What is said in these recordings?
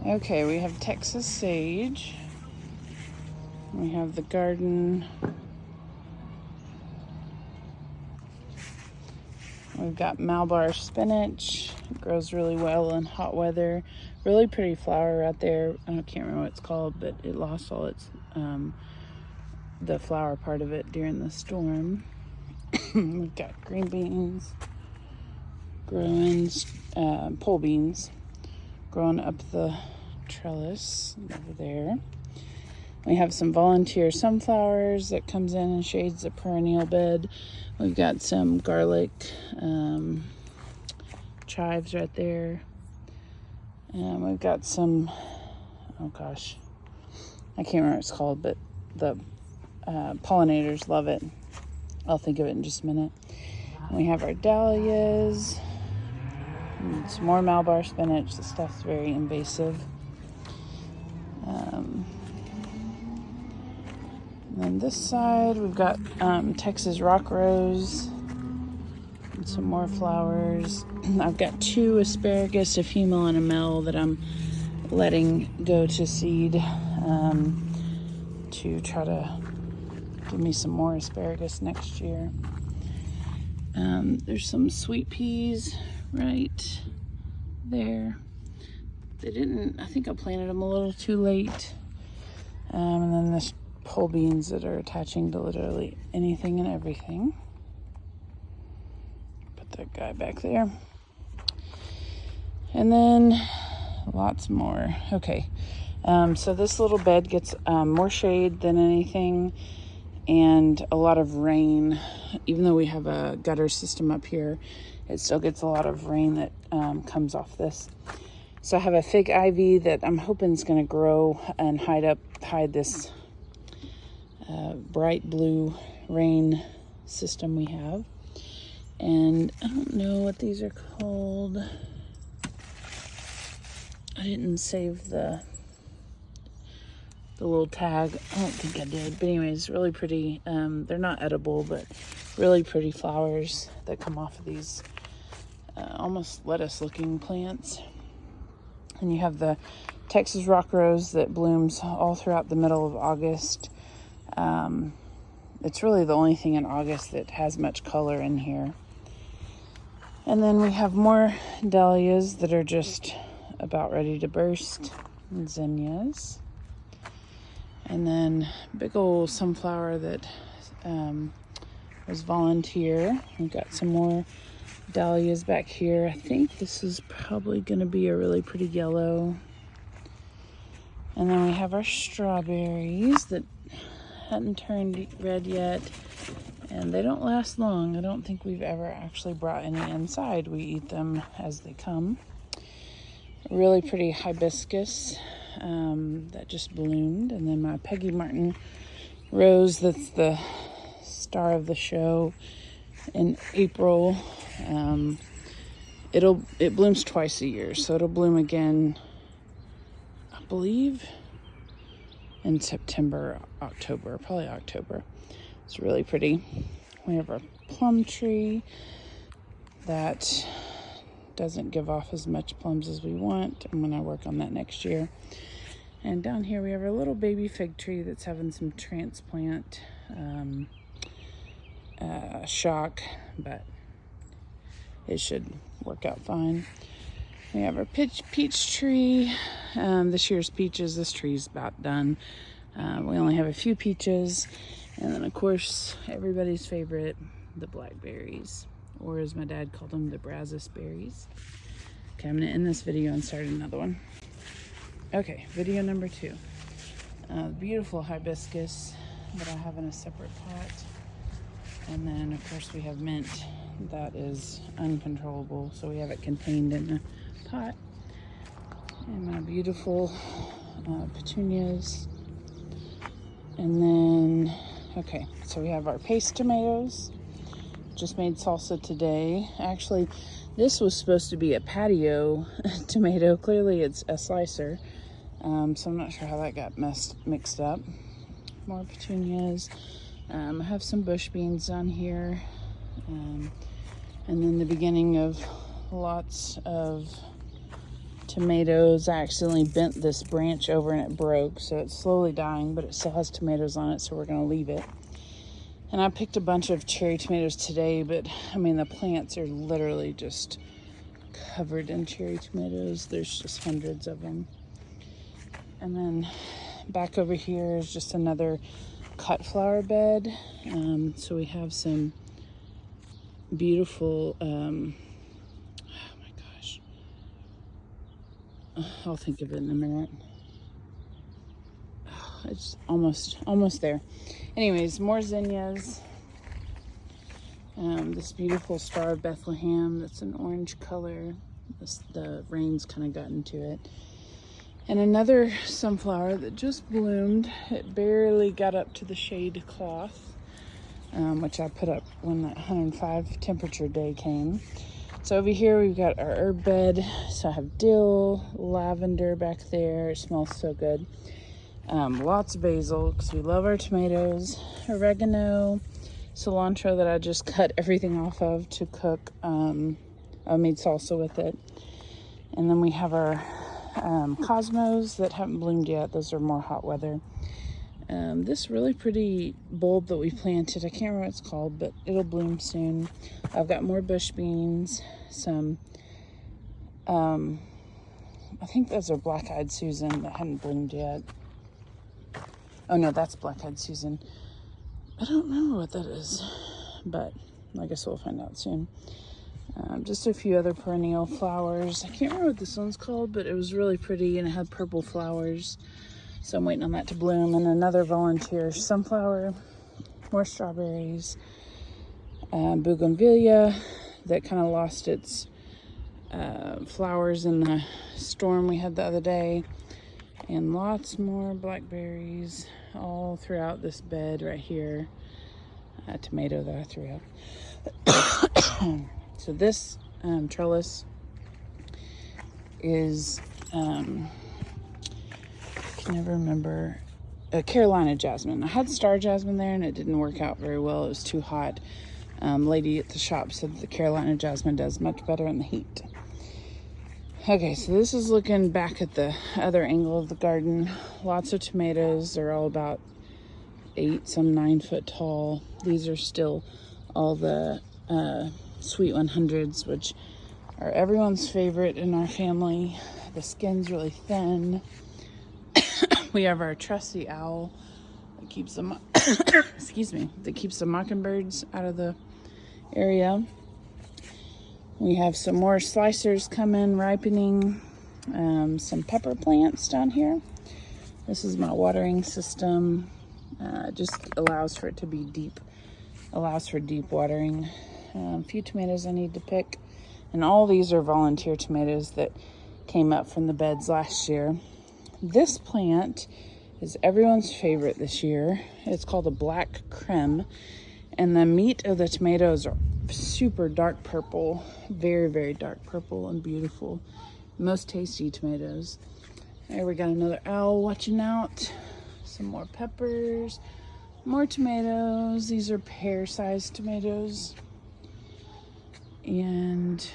Okay, we have Texas sage. We have the garden. We've got Malabar spinach. It grows really well in hot weather. Really pretty flower out there. I can't remember what it's called, but it lost all its the flower part of it during the storm. We've got green beans growing, pole beans growing up the trellis over there. We have some volunteer sunflowers that comes in and shades the perennial bed. We've got some garlic chives right there. And we've got some, oh gosh, I can't remember what it's called, but the pollinators love it. I'll think of it in just a minute. And we have our dahlias. And some more Malabar spinach. The stuff's very invasive. And then this side, we've got Texas rock rose and some more flowers. I've got 2 asparagus, a female and a male, that I'm letting go to seed to try to give me some more asparagus next year. There's some sweet peas right there. I think I planted them a little too late. And then this pole beans that are attaching to literally anything and everything. Put that guy back there. And then lots more. Okay. So this little bed gets more shade than anything and a lot of rain. Even though we have a gutter system up here, it still gets a lot of rain that comes off this. So I have a fig ivy that I'm hoping is going to grow and hide this bright blue rain system we have. And I don't know what these are called. I didn't save the little tag. I don't think I did. But anyways, really pretty. They're not edible, but really pretty flowers that come off of these almost lettuce looking plants. And you have the Texas rock rose that blooms all throughout the middle of August. It's really the only thing in August that has much color in here. And then we have more dahlias that are just about ready to burst. And zinnias. And then big old sunflower that was volunteer. We've got some more dahlias back here. I think this is probably going to be a really pretty yellow. And then we have our strawberries that hadn't turned red yet, and they don't last long. I don't think we've ever actually brought any inside. We eat them as they come. Really pretty hibiscus that just bloomed. And then my Peggy Martin rose that's the star of the show in April. It blooms twice a year, so it'll bloom again, I believe, in September, October, probably October. It's really pretty. We have our plum tree that doesn't give off as much plums as we want. I'm gonna work on that next year. And down here we have our little baby fig tree that's having some transplant shock, but it should work out fine. We have our peach tree. This year's peaches, this tree's about done. We only have a few peaches. And then, of course, everybody's favorite, the blackberries. Or as my dad called them, the Brazos berries. Okay, I'm going to end this video and start another one. Okay, video number 2. Beautiful hibiscus that I have in a separate pot. And then, of course, we have mint that is uncontrollable, so we have it contained in a pot. And my beautiful petunias. And then, okay, so we have our paste tomatoes. Just made salsa today. Actually, this was supposed to be a patio tomato. Clearly, it's a slicer. So I'm not sure how that got mixed up. More petunias. I have some bush beans on here. And then the beginning of lots of tomatoes. I accidentally bent this branch over and it broke, so it's slowly dying, but it still has tomatoes on it, so we're going to leave it. And I picked a bunch of cherry tomatoes today, but I mean, the plants are literally just covered in cherry tomatoes. There's just hundreds of them. And then back over here is just another cut flower bed. So we have some beautiful, oh my gosh, I'll think of it in a minute. It's almost there. Anyways, more zinnias. This beautiful Star of Bethlehem that's an orange color. The rain's kind of got into it. And another sunflower that just bloomed. It barely got up to the shade cloth, which I put up when that 105 temperature day came. So over here we've got our herb bed. So I have dill, lavender back there. It smells so good. Lots of basil because we love our tomatoes. Oregano, cilantro that I just cut everything off of to cook. I made salsa with it. And then we have our cosmos that haven't bloomed yet. Those are more hot weather. This really pretty bulb that we planted, I can't remember what it's called, but it'll bloom soon. I've got more bush beans, some, I think those are black-eyed Susan that hadn't bloomed yet. Oh no, that's black-eyed Susan. I don't remember what that is, but I guess we'll find out soon. Just a few other perennial flowers. I can't remember what this one's called, but it was really pretty and it had purple flowers. So I'm waiting on that to bloom. And another volunteer sunflower, more strawberries, bougainvillea that kind of lost its flowers in the storm we had the other day. And lots more blackberries all throughout this bed right here. A tomato that I threw out. So this trellis is, I can never remember, Carolina jasmine. I had star jasmine there and it didn't work out very well. It was too hot. Lady at the shop said the Carolina jasmine does much better in the heat. Okay, so this is looking back at the other angle of the garden. Lots of tomatoes. They're all about 8, some 9 foot tall. These are still all the Sweet 100s, which are everyone's favorite in our family. The skin's really thin. We have our trusty owl that keeps the excuse me, that keeps the mockingbirds out of the area. We have some more slicers coming, ripening. Some pepper plants down here. This is my watering system. Just allows for it to be deep. Allows for deep watering. A few tomatoes I need to pick. And all these are volunteer tomatoes that came up from the beds last year. This plant is everyone's favorite this year. It's called a black creme. And the meat of the tomatoes are super dark purple, very, very dark purple and beautiful. Most tasty tomatoes. There we got another owl watching out. Some more peppers, more tomatoes. These are pear-sized tomatoes. And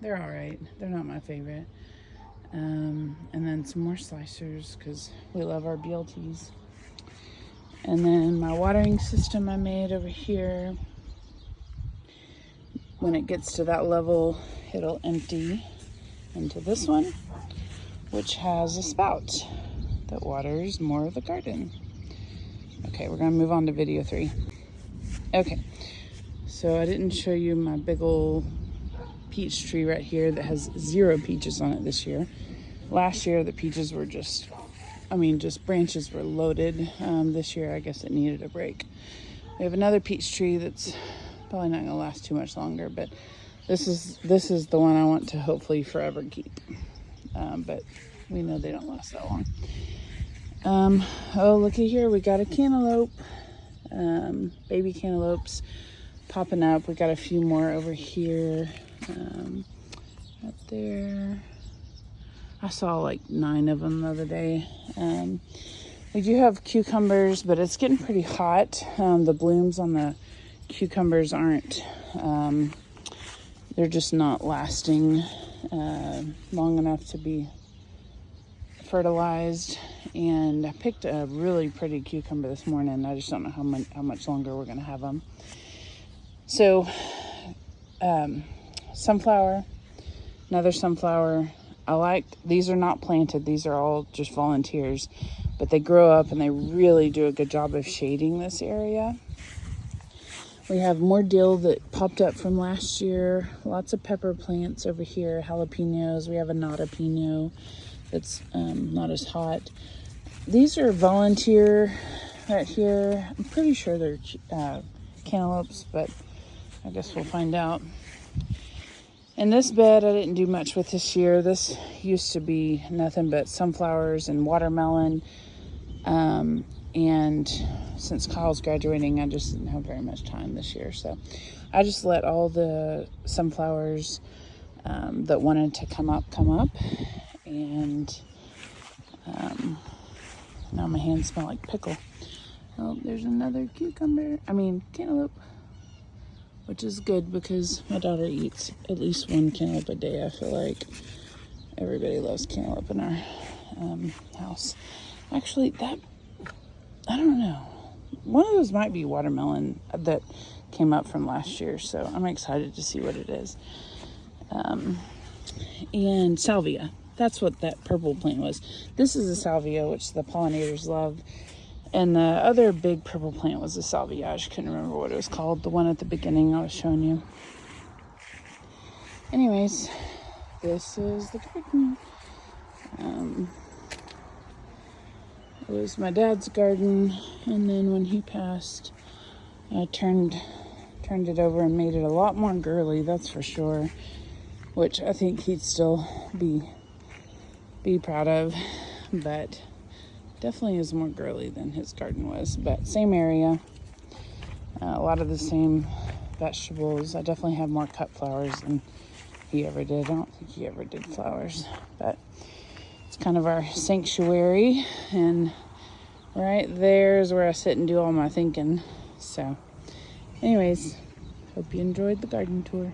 they're all right. They're not my favorite. And then some more slicers because we love our BLTs. And then my watering system I made over here. When it gets to that level, it'll empty into this one, which has a spout that waters more of the garden. Okay, we're gonna move on to video 3. Okay, so I didn't show you my big old peach tree right here that has 0 peaches on it this year. Last year, the peaches were just branches were loaded. This year, I guess it needed a break. We have another peach tree that's probably not gonna last too much longer, but this is the one I want to hopefully forever keep. But we know they don't last that long. Oh, looky here, we got a cantaloupe. Baby cantaloupes popping up. We got a few more over here. Up there. I saw like 9 of them the other day. We do have cucumbers, but it's getting pretty hot. The blooms on the cucumbers aren't, they're just not lasting long enough to be fertilized. And I picked a really pretty cucumber this morning. I just don't know how much longer we're going to have them. So sunflower, another sunflower. These are not planted. These are all just volunteers, but they grow up and they really do a good job of shading this area. We have more dill that popped up from last year. Lots of pepper plants over here, jalapenos. We have a nata pino that's not as hot. These are volunteer right here. I'm pretty sure they're cantaloupes, but I guess we'll find out. In this bed, I didn't do much with this year. This used to be nothing but sunflowers and watermelon. And since Kyle's graduating, I just didn't have very much time this year. So I just let all the sunflowers that wanted to come up. And now my hands smell like pickle. Oh, there's another cantaloupe. Which is good because my daughter eats at least one cantaloupe a day. I feel like everybody loves cantaloupe in our house. Actually, I don't know. One of those might be watermelon that came up from last year, so I'm excited to see what it is. And salvia. That's what that purple plant was. This is a salvia, which the pollinators love. And the other big purple plant was a salviage. Couldn't remember what it was called. The one at the beginning I was showing you. Anyways, this is the garden. It was my dad's garden, and then when he passed, I turned it over and made it a lot more girly. That's for sure. Which I think he'd still be proud of, but definitely is more girly than his garden was, but same area, a lot of the same vegetables. I definitely have more cut flowers than he ever did. I don't think he ever did flowers, but it's kind of our sanctuary, and right there is where I sit and do all my thinking. So anyways, hope you enjoyed the garden tour.